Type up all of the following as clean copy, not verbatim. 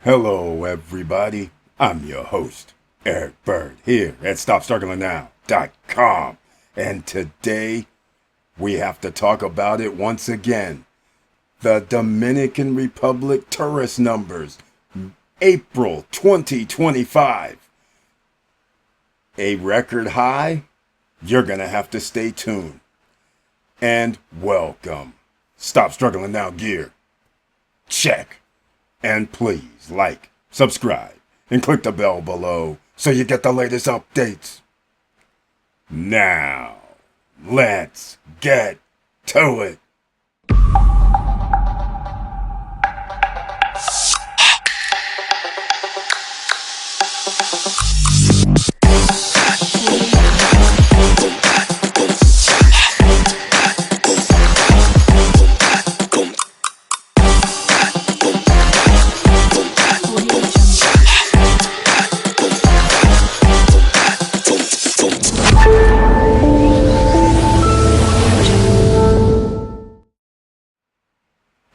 Hello, everybody. I'm your host, Eric Bird, here at StopStrugglingNow.com. And today, we have to talk about it once again. The Dominican Republic tourist numbers, April 2025. A record high? You're going to have to stay tuned. And welcome. Stop Struggling Now gear. Check. And please like, subscribe, and click the bell below so you get the latest updates. Now, let's get to it.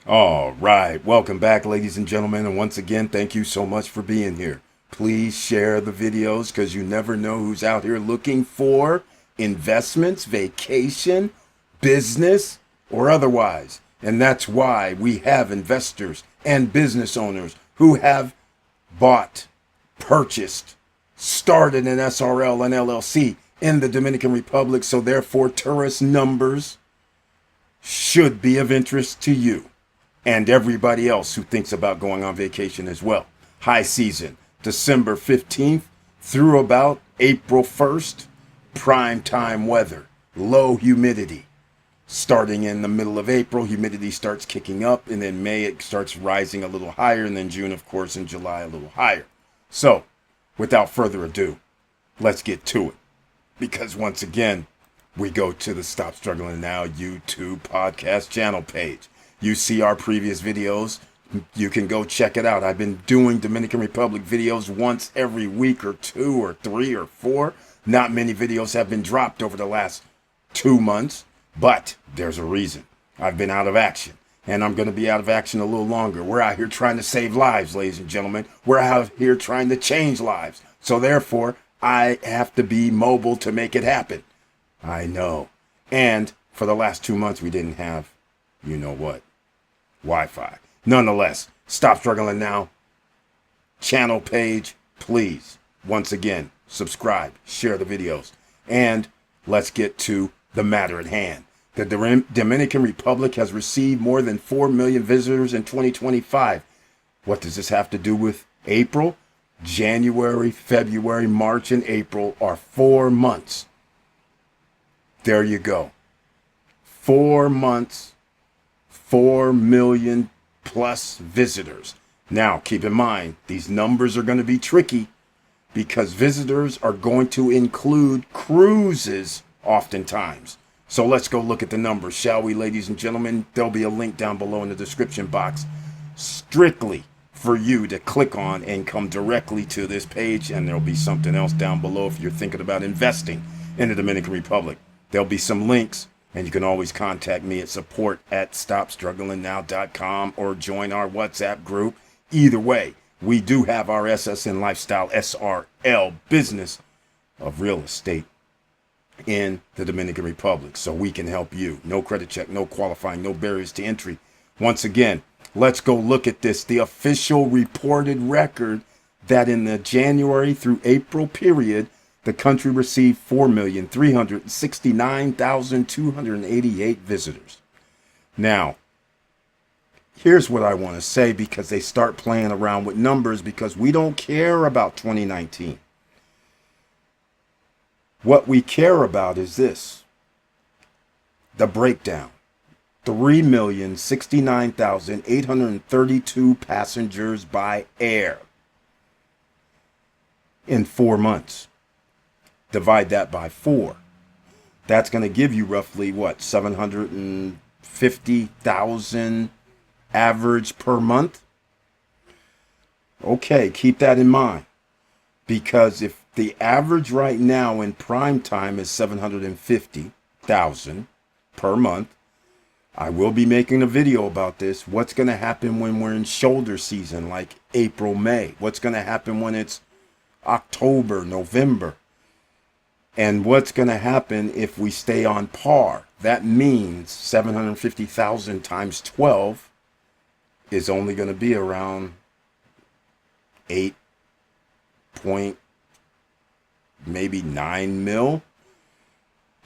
All right, welcome back, ladies and gentlemen, and once again, thank you so much for being here. Please share the videos because you never know who's out here looking for investments, vacation, business, or otherwise. And that's why we have investors and business owners who have bought, purchased, started an SRL and LLC in the Dominican Republic, so therefore tourist numbers should be of interest to you and everybody else who thinks about going on vacation as well. High season, December 15th through about April 1st, prime time weather, low humidity. Starting in the middle of April, humidity starts kicking up, and then May it starts rising a little higher, and then June, of course, and July a little higher. So, without further ado, let's get to it. Because once again, we go to the Stop Struggling Now YouTube podcast channel page. You see our previous videos. You can go check it out. I've been doing Dominican Republic videos once every week or two or three or four. Not many videos have been dropped over the last 2 months, but there's a reason. I've been out of action, and I'm going to be out of action a little longer. We're out here trying to save lives, ladies and gentlemen. We're out here trying to change lives. So therefore, I have to be mobile to make it happen. I know. And for the last 2 months, we didn't have, you know what, Wi-Fi. Nonetheless, Stop Struggling Now channel page, please, once again, subscribe, share the videos, and let's get to the matter at hand. The Dominican Republic has received more than 4 million visitors in 2025. What does this have to do with April? January, February, March, and April are 4 months. There you go. 4 months, 4 million plus visitors. Now, keep in mind, these numbers are going to be tricky because visitors are going to include cruises oftentimes. So let's go look at the numbers, shall we, ladies and gentlemen? There'll be a link down below in the description box strictly for you to click on and come directly to this page. And there'll be something else down below if you're thinking about investing in the Dominican Republic. There'll be some links. And you can always contact me at support@stopstrugglingnow.com or join our WhatsApp group. Either way, we do have our SSN Lifestyle SRL business of real estate in the Dominican Republic. So we can help you. No credit check, no qualifying, no barriers to entry. Once again, let's go look at this. The official reported record that in the January through April period, the country received 4,369,288 visitors. Now, here's what I want to say because they start playing around with numbers because we don't care about 2019. What we care about is this. The breakdown. 3,069,832 passengers by air in 4 months. Divide that by 4. That's going to give you roughly, what, 750,000 average per month? Okay, keep that in mind. Because if the average right now in prime time is 750,000 per month, I will be making a video about this. What's going to happen when we're in shoulder season, like April, May? What's going to happen when it's October, November? And what's going to happen if we stay on par? That means 750,000 times 12 is only going to be around 8 point, maybe 9 mil,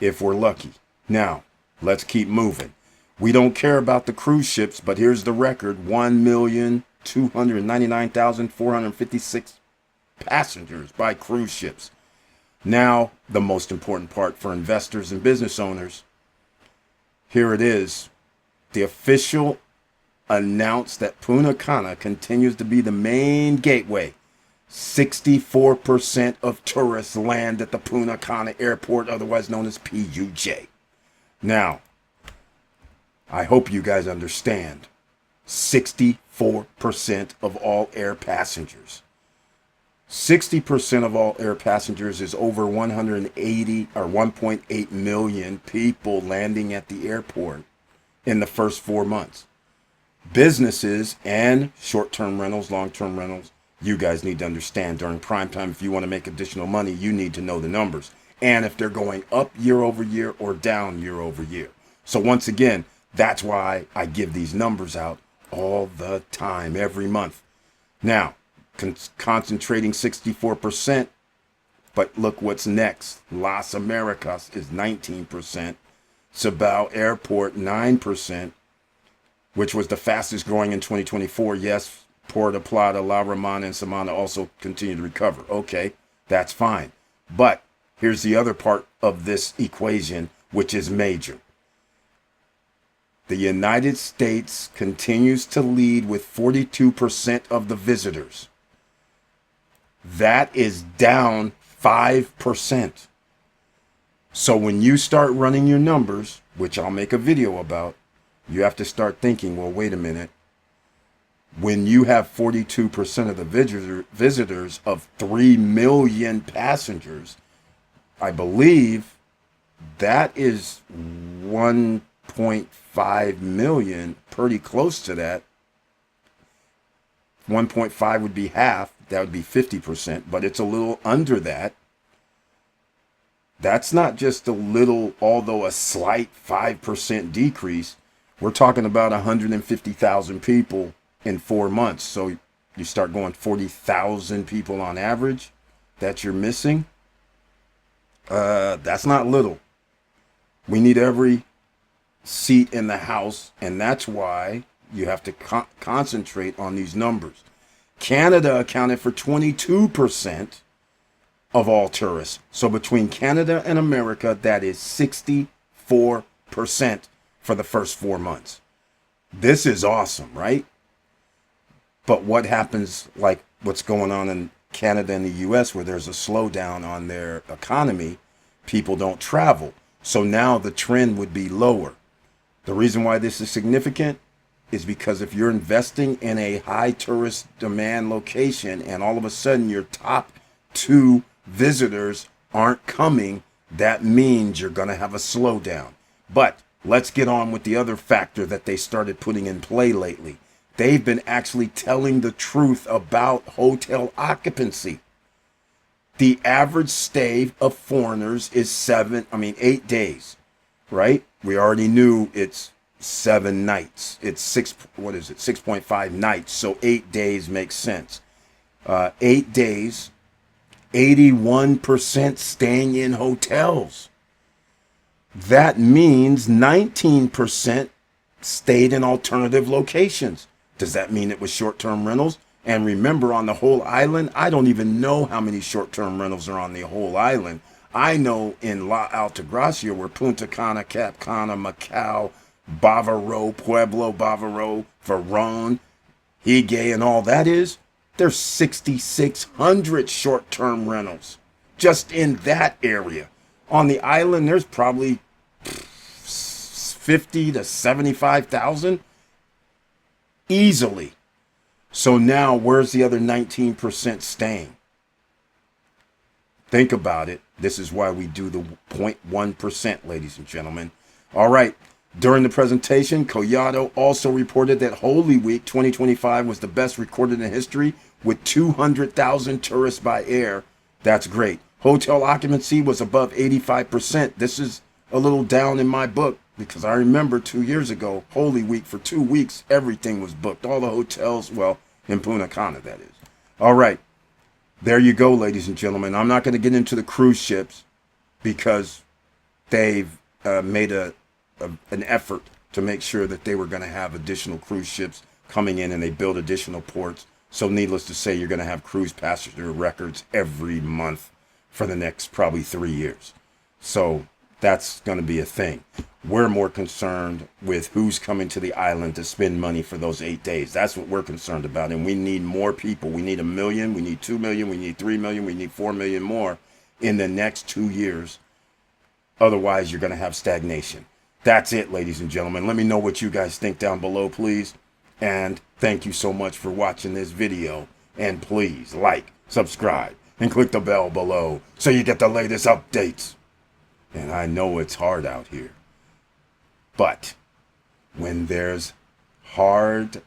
if we're lucky. Now, let's keep moving. We don't care about the cruise ships, but here's the record: 1,299,456 passengers by cruise ships. Now, the most important part for investors and business owners. Here it is. The official announced that Punta Cana continues to be the main gateway. 64% of tourists land at the Punta Cana airport, otherwise known as PUJ. Now, I hope you guys understand. 64% of all air passengers. 60% of all air passengers is over 180 or 1.8 million people landing at the airport in the first 4 months. Businesses and short-term rentals, long-term rentals, you guys need to understand during prime time, if you want to make additional money, you need to know the numbers. And if they're going up year over year or down year over year. So once again, that's why I give these numbers out all the time, every month. Now, concentrating 64%, but look what's next. Las Americas is 19%. Cibao Airport, 9%, which was the fastest growing in 2024. Yes, Puerto Plata, La Romana, and Samana also continue to recover. Okay, that's fine. But here's the other part of this equation, which is major. The United States continues to lead with 42% of the visitors. That is down 5%. So when you start running your numbers, which I'll make a video about, you have to start thinking, well, wait a minute. When you have 42% of the visitors of 3 million passengers, I believe that is 1.5 million, pretty close to that. 1.5 would be half, that would be 50%, but it's a little under that. That's not just a little, although a slight 5% decrease. We're talking about 150,000 people in 4 months. So you start going 40,000 people on average that you're missing. That's not little. We need every seat in the house, and that's why you have to concentrate on these numbers. Canada accounted for 22% of all tourists. So between Canada and America, that is 64% for the first 4 months. This is awesome, right? But what happens, like what's going on in Canada and the US, where there's a slowdown on their economy, people don't travel. So now the trend would be lower. The reason why this is significant is because if you're investing in a high tourist demand location and all of a sudden your top 2 visitors aren't coming, that means you're going to have a slowdown. But let's get on with the other factor that they started putting in play lately. They've been actually telling the truth about hotel occupancy. The average stay of foreigners is 8 days, right? We already knew it's 7 nights. It's 6.5 nights. So 8 days makes sense. 8 days, 81% staying in hotels. That means 19% stayed in alternative locations. Does that mean it was short-term rentals? And remember, on the whole island, I don't even know how many short-term rentals are on the whole island. I know in La Altagracia, where Punta Cana, Cap Cana, Macau, Bavaro, Pueblo, Bavaro, Verón, Higay, and all that is, there's 6,600 short-term rentals just in that area. On the island, there's probably 50 to 75,000 easily. So now where's the other 19% staying? Think about it. This is why we do the 0.1%, ladies and gentlemen. All right, During the presentation, Collado also reported that Holy Week 2025 was the best recorded in history with 200,000 tourists by air. That's great. Hotel occupancy was above 85%. This is a little down in my book because I remember 2 years ago, Holy Week, for 2 weeks, everything was booked. All the hotels, well, in Punta Cana, that is. All right. There you go, ladies and gentlemen. I'm not going to get into the cruise ships because they've made an effort to make sure that they were going to have additional cruise ships coming in, and they built additional ports. So needless to say, you're going to have cruise passenger records every month for the next probably 3 years. So that's going to be a thing. We're more concerned with who's coming to the island to spend money for those 8 days. That's what we're concerned about. And we need more people. We need 1 million. We need 2 million. We need 3 million. We need 4 million more in the next 2 years. Otherwise, you're going to have stagnation. That's it, ladies and gentlemen. Let me know what you guys think down below, please. And thank you so much for watching this video. And please like, subscribe, and click the bell below so you get the latest updates. And I know it's hard out here. But when there's hard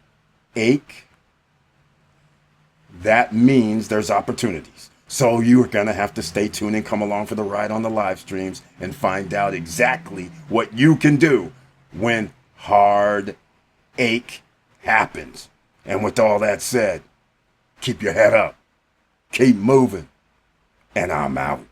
ache, that means there's opportunities. So you're going to have to stay tuned and come along for the ride on the live streams and find out exactly what you can do when hard ache happens. And with all that said, keep your head up, keep moving, and I'm out.